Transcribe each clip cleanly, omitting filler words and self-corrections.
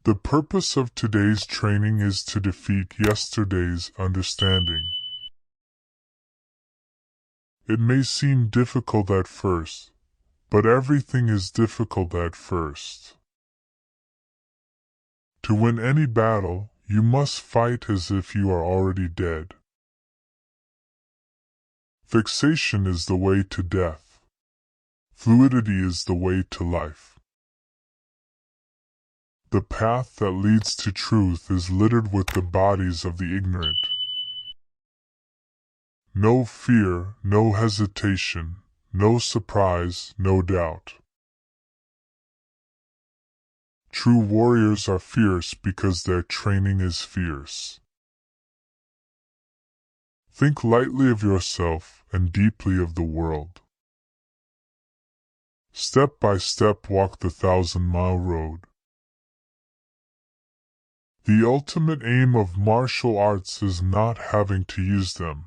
The purpose of today's training is to defeat yesterday's understanding. It may seem difficult at first, but everything is difficult at first. To win any battle, you must fight as if you are already dead. Fixation is the way to death. Fluidity is the way to life. The path that leads to truth is littered with the bodies of the ignorant. No fear, no hesitation, no surprise, no doubt. True warriors are fierce because their training is fierce. Think lightly of yourself and deeply of the world. Step by step walk the 1,000-mile road. The ultimate aim of martial arts is not having to use them.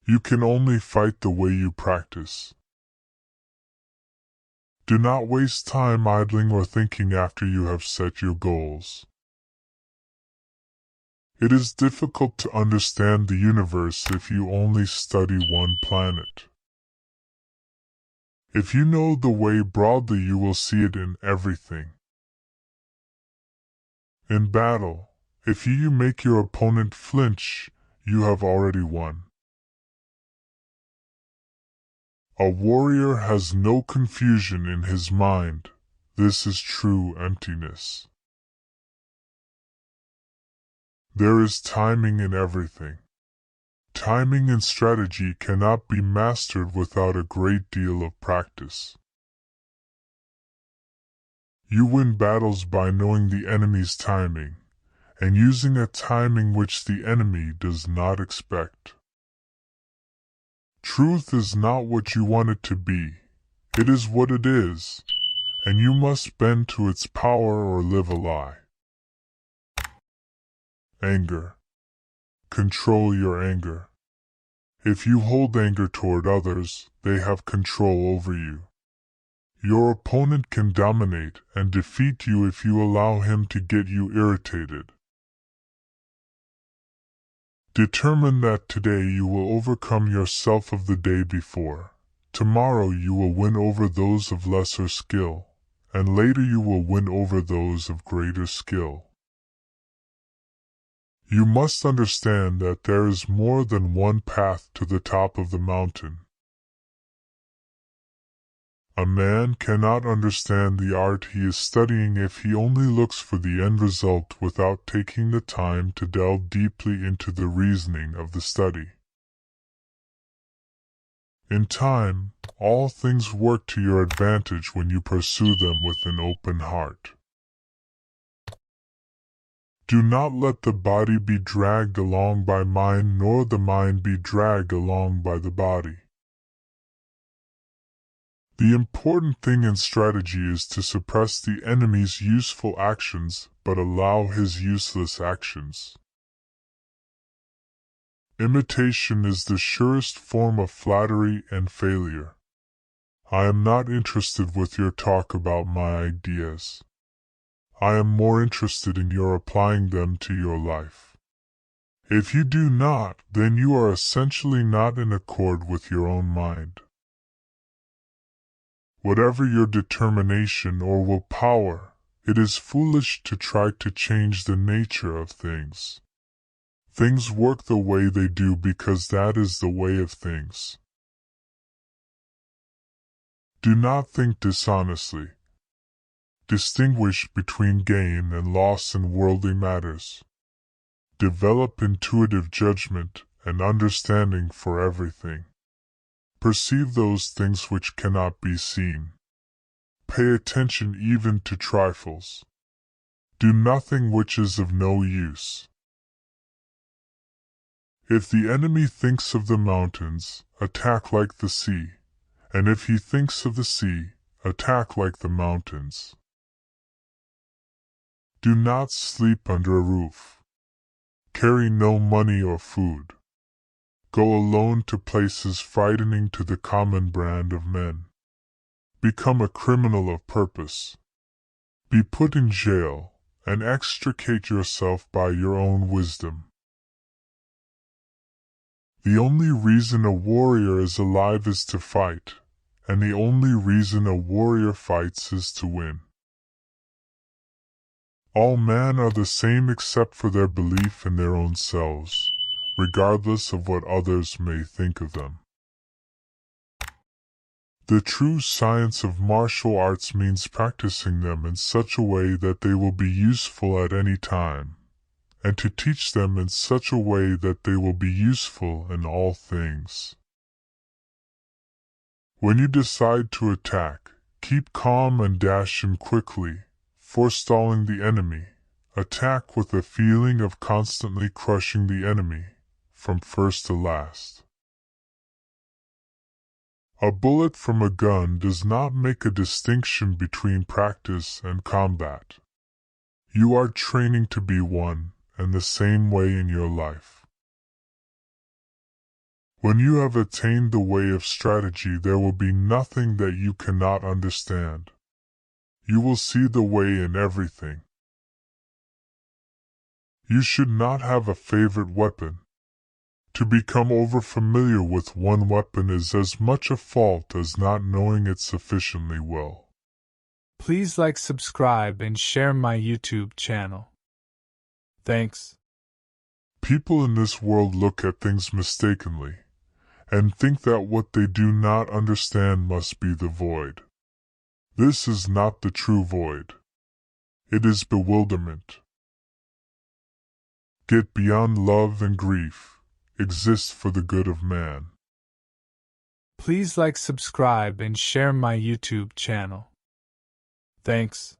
You can only fight the way you practice. Do not waste time idling or thinking after you have set your goals. It is difficult to understand the universe if you only study one planet. If you know the way broadly, you will see it in everything. In battle, if you make your opponent flinch, you have already won. A warrior has no confusion in his mind. This is true emptiness. There is timing in everything. Timing and strategy cannot be mastered without a great deal of practice. You win battles by knowing the enemy's timing, and using a timing which the enemy does not expect. Truth is not what you want it to be. It is what it is, and you must bend to its power or live a lie. Anger. Control your anger. If you hold anger toward others, they have control over you. Your opponent can dominate and defeat you if you allow him to get you irritated. Determine that today you will overcome yourself of the day before. Tomorrow you will win over those of lesser skill, and later you will win over those of greater skill. You must understand that there is more than one path to the top of the mountain. A man cannot understand the art he is studying if he only looks for the end result without taking the time to delve deeply into the reasoning of the study. In time, all things work to your advantage when you pursue them with an open heart. Do not let the body be dragged along by mind, nor the mind be dragged along by the body. The important thing in strategy is to suppress the enemy's useful actions, but allow his useless actions. Imitation is the surest form of flattery and failure. I am not interested with your talk about my ideas. I am more interested in your applying them to your life. If you do not, then you are essentially not in accord with your own mind. Whatever your determination or willpower, it is foolish to try to change the nature of things. Things work the way they do because that is the way of things. Do not think dishonestly. Distinguish between gain and loss in worldly matters. Develop intuitive judgment and understanding for everything. Perceive those things which cannot be seen. Pay attention even to trifles. Do nothing which is of no use. If the enemy thinks of the mountains, attack like the sea, and if he thinks of the sea, attack like the mountains. Do not sleep under a roof. Carry no money or food. Go alone to places frightening to the common brand of men. Become a criminal of purpose. be put in jail, and extricate yourself by your own wisdom. The only reason a warrior is alive is to fight, and the only reason a warrior fights is to win. All men are the same except for their belief in their own selves, regardless of what others may think of them. The true science of martial arts means practicing them in such a way that they will be useful at any time, and to teach them in such a way that they will be useful in all things. When you decide to attack, keep calm and dash in quickly, forestalling the enemy. Attack with a feeling of constantly crushing the enemy, from first to last. A bullet from a gun does not make a distinction between practice and combat. You are training to be one and the same way in your life. When you have attained the way of strategy, there will be nothing that you cannot understand. You will see the way in everything. You should not have a favorite weapon. To become overfamiliar with one weapon is as much a fault as not knowing it sufficiently well. Please like, subscribe, and share my YouTube channel. Thanks. People in this world look at things mistakenly, and think that what they do not understand must be the void. This is not the true void. It is bewilderment. Get beyond love and grief. Exist for the good of man. Please like, subscribe, and share my YouTube channel. Thanks.